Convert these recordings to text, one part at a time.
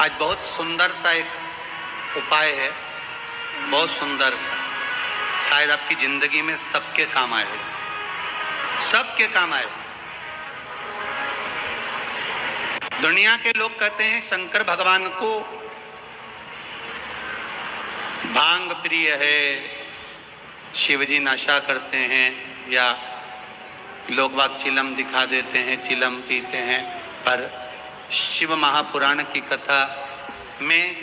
आज बहुत सुंदर सा एक उपाय है, बहुत सुंदर सा, शायद आपकी जिंदगी में सबके काम आएगा, सबके काम आएगा। दुनिया के लोग कहते हैं शंकर भगवान को भांग प्रिय है, शिवजी नशा करते हैं, या लोग बाग चिलम दिखा देते हैं, चिलम पीते हैं। पर शिव महापुराण की कथा में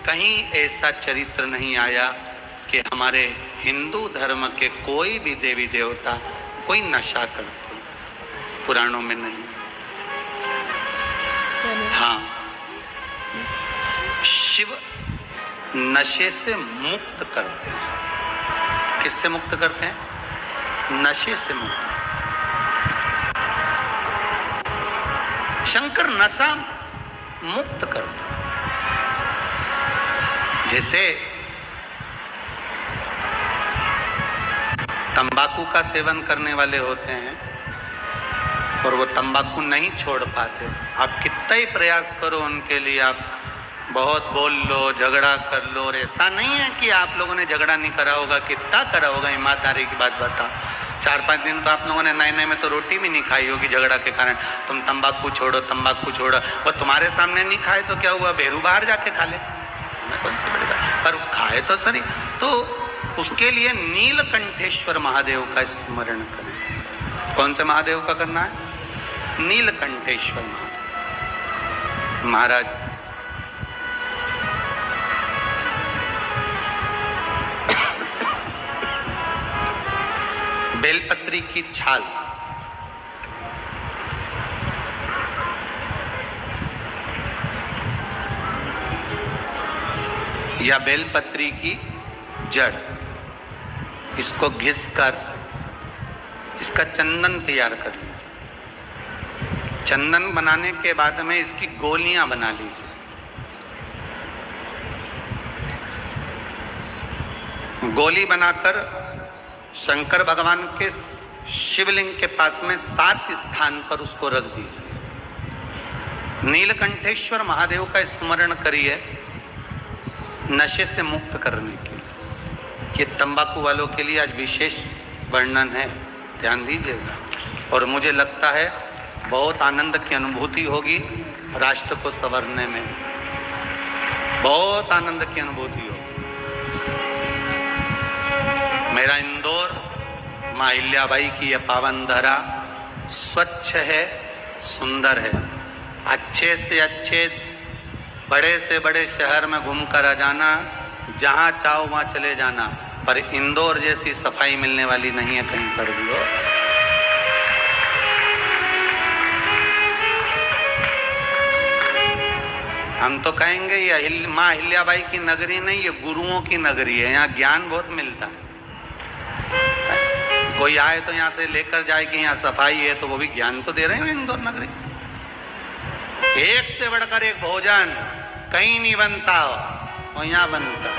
कहीं ऐसा चरित्र नहीं आया कि हमारे हिंदू धर्म के कोई भी देवी देवता कोई नशा करते, पुराणों में नहीं। हाँ, शिव नशे से मुक्त करते हैं। किससे मुक्त करते हैं? नशे से मुक्त। शंकर नशा मुक्त करते हैं। जैसे तंबाकू का सेवन करने वाले होते हैं और वो तंबाकू नहीं छोड़ पाते, आप कितना ही प्रयास करो उनके लिए, आप बहुत बोल लो, झगड़ा कर लो, और ऐसा नहीं है कि आप लोगों ने झगड़ा नहीं करा होगा, कितना करा होगा, ईमानदारी की बात बता। 4-5 दिन तो आप लोगों ने नए नए में तो रोटी भी नहीं खाई होगी झगड़ा के कारण। तुम तंबाकू छोड़ो, तंबाकू छोड़ो, वो तुम्हारे सामने नहीं खाए तो क्या हुआ, भेरू बाहर जाके खा ले, मैं कौन सी बड़ी बात, पर खाए तो सही। तो उसके लिए नीलकंठेश्वर महादेव का स्मरण करें। कौन से महादेव का करना है? नीलकंठेश्वर महादेव। महाराज बेलपत्री की छाल, या बेलपत्री की जड़, इसको घिसकर इसका चंदन तैयार कर लीजिए। चंदन बनाने के बाद में इसकी गोलियां बना लीजिए। गोली बनाकर शंकर भगवान के शिवलिंग के पास में 7 स्थान पर उसको रख दीजिए। नीलकंठेश्वर महादेव का स्मरण करिए नशे से मुक्त करने के लिए। ये तंबाकू वालों के लिए आज विशेष वर्णन है, ध्यान दीजिएगा। और मुझे लगता है बहुत आनंद की अनुभूति होगी, राष्ट्र को संवरने में बहुत आनंद की अनुभूति होगी। मेरा इंदौर माँ अहिल्याबाई की यह पावन धरा स्वच्छ है, सुंदर है। अच्छे से अच्छे, बड़े से बड़े शहर में घूमकर आ जाना, जहाँ चाहो वहाँ चले जाना, पर इंदौर जैसी सफाई मिलने वाली नहीं है कहीं पर भी हो। हम तो कहेंगे ये माँ अहिल्याबाई की नगरी नहीं, ये गुरुओं की नगरी है। यहाँ ज्ञान बहुत मिलता है। कोई आए तो यहाँ से लेकर जाए कि यहाँ सफाई है, तो वो भी ज्ञान तो दे रहे हैं इंदौर नगरी। एक से बढ़कर एक भोजन कहीं नहीं बनता हो, और यहाँ बनता।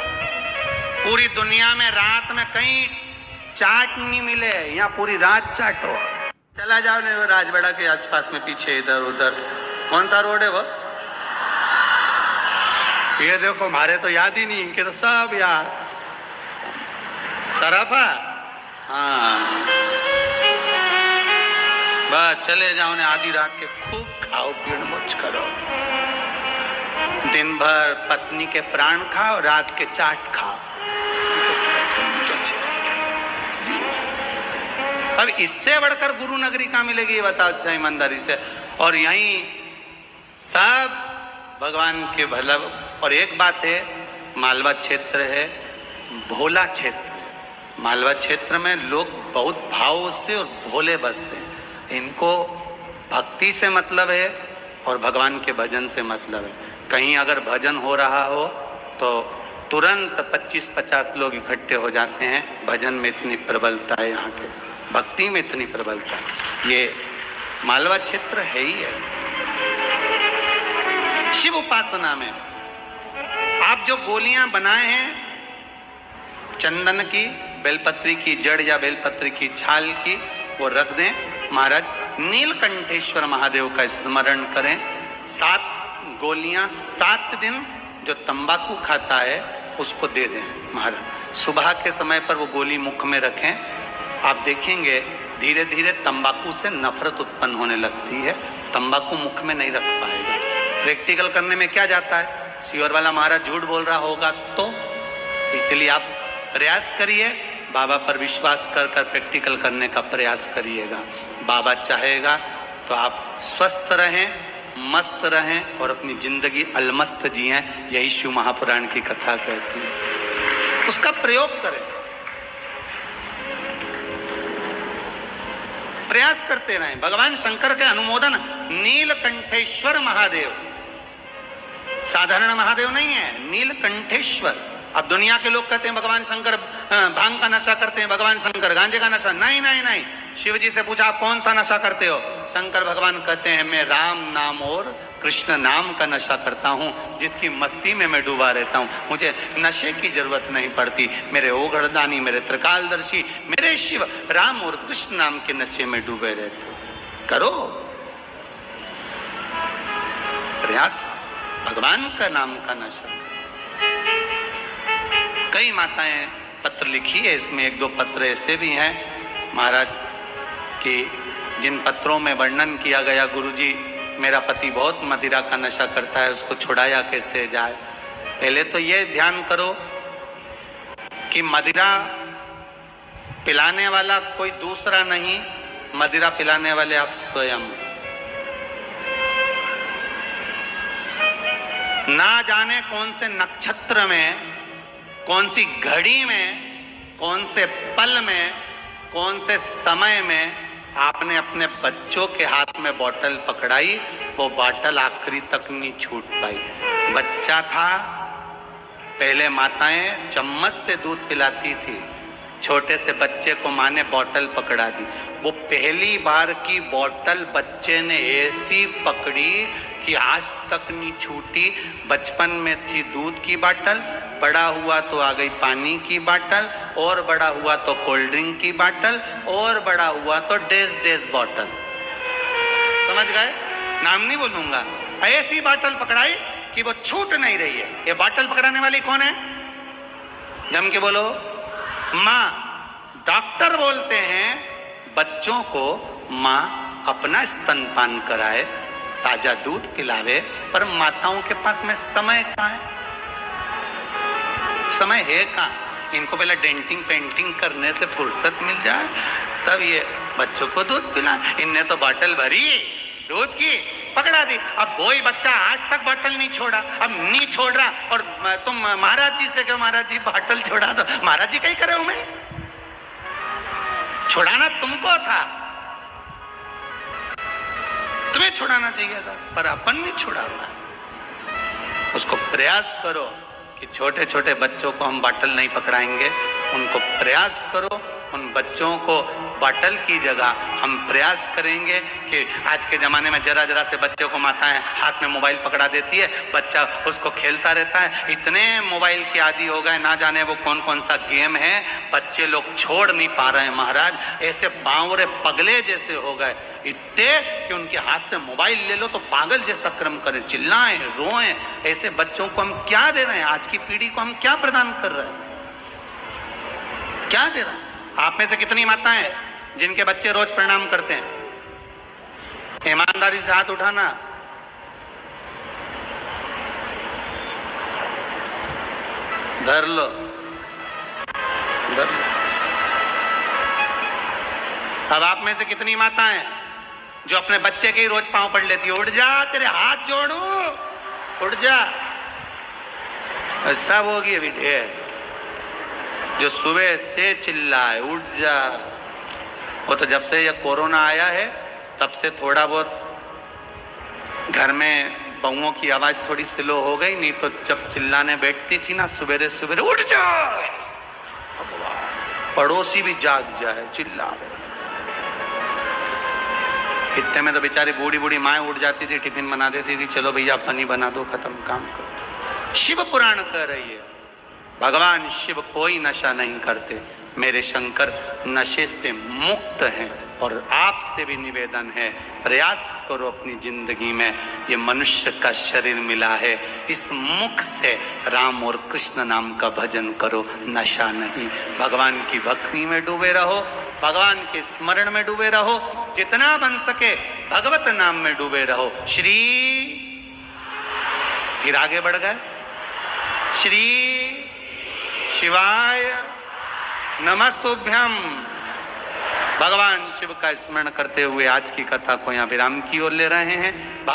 पूरी दुनिया में रात में कहीं चाट नहीं मिले, यहाँ पूरी रात चाटो। चला जाओ नहीं, वो राजवाड़ा के आसपास में पीछे इधर उधर, कौन सा रोड है वो, ये देखो, हमारे तो याद ही नहीं, इनके तो सब याद। सराफा, हाँ, बस चले जाओ ने, आधी रात के खूब खाओ पीड़ मौज करो, दिन भर पत्नी के प्राण खाओ, रात के चाट खाओ। अब इससे बढ़कर गुरु नगरी कहाँ मिलेगी, ये बताओ अच्छा ईमानदारी से। और यहीं सब भगवान के भला। और एक बात है, मालवा क्षेत्र है, भोला क्षेत्र है। मालवा क्षेत्र में लोग बहुत भाव से और भोले बसते हैं। इनको भक्ति से मतलब है और भगवान के भजन से मतलब है। कहीं अगर भजन हो रहा हो तो तुरंत 25-50 लोग इकट्ठे हो जाते हैं। भजन में इतनी प्रबलता है, यहाँ के भक्ति में इतनी प्रबलता है। ये मालवा क्षेत्र है ही ऐसा। शिव उपासना में आप जो गोलियां बनाए हैं चंदन की, बेलपत्री की जड़ या बेलपत्री की छाल की, वो रख दें। महाराज नीलकंठेश्वर महादेव का स्मरण करें। 7 गोलियां 7 दिन जो तंबाकू खाता है उसको दे दें महाराज। सुबह के समय पर वो गोली मुख में रखें, आप देखेंगे धीरे धीरे तंबाकू से नफरत उत्पन्न होने लगती है, तंबाकू मुख में नहीं रख पाएगा। प्रैक्टिकल करने में क्या जाता है, सियोर वाला महाराज झूठ बोल रहा होगा तो, इसलिए आप प्रयास करिए, बाबा पर विश्वास कर कर प्रैक्टिकल करने का प्रयास करिएगा। बाबा चाहेगा तो आप स्वस्थ रहें, मस्त रहें और अपनी जिंदगी अलमस्त जिएं, यही शिव महापुराण की कथा कहती है। उसका प्रयोग करें, प्रयास करते रहें। भगवान शंकर के अनुमोदन नीलकंठेश्वर महादेव, साधारण महादेव नहीं है, नीलकंठेश्वर। अब दुनिया के लोग कहते हैं भगवान शंकर भांग का नशा करते हैं, भगवान शंकर गांजे का नशा, नहीं नहीं नहीं। शिव जी से पूछा आप कौन सा नशा करते हो, शंकर भगवान कहते हैं मैं राम नाम और कृष्ण नाम का नशा करता हूँ, जिसकी मस्ती में मैं डूबा रहता हूँ, मुझे नशे की जरूरत नहीं पड़ती। मेरे ओघड़दानी, मेरे त्रिकालदर्शी, मेरे शिव राम और कृष्ण नाम के नशे में डूबे रहते। करो प्रयास, भगवान का नाम का नशा। कई माताएं पत्र लिखी है, इसमें 1-2 पत्र ऐसे भी हैं महाराज कि जिन पत्रों में वर्णन किया गया, गुरुजी मेरा पति बहुत मदिरा का नशा करता है, उसको छुड़ाया कैसे जाए। पहले तो ये ध्यान करो कि मदिरा पिलाने वाला कोई दूसरा नहीं, मदिरा पिलाने वाले आप स्वयं। ना जाने कौन से नक्षत्र में, कौन सी घड़ी में, कौन से पल में, कौन से समय में आपने अपने बच्चों के हाथ में बोतल पकड़ाई, वो बोतल आखिरी तक नहीं छूट पाई। बच्चा था, पहले माताएं चम्मच से दूध पिलाती थी, छोटे से बच्चे को माँ ने बोतल पकड़ा दी। वो पहली बार की बोतल बच्चे ने ऐसी पकड़ी कि आज तक नहीं छूटी। बचपन में थी दूध की बोतल, बड़ा हुआ तो आ गई पानी की बोतल, और बड़ा हुआ तो कोल्ड ड्रिंक की बोतल, और बड़ा हुआ तो डेज बोतल। समझ गए, नाम नहीं बोलूंगा। ऐसी बोतल पकड़ाई कि वो छूट नहीं रही है। ये बोतल पकड़ाने वाली कौन है, जम के बोलो, माँ। डॉक्टर बोलते हैं बच्चों को माँ अपना स्तनपान कराए, ताजा दूध पिलावे, पर माताओं के पास में समय कहाँ है, समय है कहाँ। इनको पहले डेंटिंग पेंटिंग करने से फुर्सत मिल जाए तब ये बच्चों को दूध पिलाए। इनने तो बोतल भरी दूध की, पकड़ा दी। अब कोई बच्चा आज तक बोतल नहीं छोड़ा, अब नहीं छोड़ रहा, और तुम महाराज जी से कहो महाराज जी बोतल छोड़ा दो। महाराज जी कहीं करे हूं मैं, छुड़ाना तुमको था, तुम्हें छुड़ाना चाहिए था, पर अपन नहीं छुड़ा पाए। उसको प्रयास करो कि छोटे छोटे बच्चों को हम बोतल नहीं पकड़ाएंगे, उनको प्रयास करो उन बच्चों को बोतल की जगह हम प्रयास करेंगे कि आज के ज़माने में जरा जरा से बच्चों को माताएं हाथ में मोबाइल पकड़ा देती है, बच्चा उसको खेलता रहता है। इतने मोबाइल के आदी हो गए, ना जाने वो कौन कौन सा गेम है, बच्चे लोग छोड़ नहीं पा रहे हैं महाराज। ऐसे बावरे पगले जैसे हो गए इतने कि उनके हाथ से मोबाइल ले लो तो पागल जैसा क्रम करें, चिल्लाएं, रोएं। ऐसे बच्चों को हम क्या दे रहे हैं, आज की पीढ़ी को हम क्या प्रदान कर रहे हैं, क्या दे रहे हैं। आप में से कितनी माताएं जिनके बच्चे रोज प्रणाम करते हैं, ईमानदारी से हाथ उठाना। धर लो, धर लो। अब आप में से कितनी माताएं जो अपने बच्चे के ही रोज पांव पड़ लेती है, उठ जा तेरे हाथ जोड़ू, उठ जा। सब होगी अभी ढेर जो सुबह से चिल्लाए उठ जा। वो तो जब से ये कोरोना आया है तब से थोड़ा बहुत घर में बहुओं की आवाज थोड़ी स्लो हो गई, नहीं तो जब चिल्लाने बैठती थी ना सवेरे सवेरे उठ जा, पड़ोसी भी जाग जाए चिल्ला रहे। इतने में तो बेचारी बूढ़ी बूढ़ी माएँ उठ जाती थी, टिफिन बना देती थी, चलो भैया पनी बना दो, खत्म काम करो। शिव पुराण कह रही है भगवान शिव कोई नशा नहीं करते, मेरे शंकर नशे से मुक्त हैं। और आपसे भी निवेदन है, प्रयास करो अपनी जिंदगी में, ये मनुष्य का शरीर मिला है, इस मुख से राम और कृष्ण नाम का भजन करो, नशा नहीं। भगवान की भक्ति में डूबे रहो, भगवान के स्मरण में डूबे रहो, जितना बन सके भगवत नाम में डूबे रहो। श्री, फिर आगे बढ़ गए, श्री शिवाय नमस्तुभ्यम। भगवान शिव का स्मरण करते हुए आज की कथा को यहाँ विराम की ओर ले रहे हैं।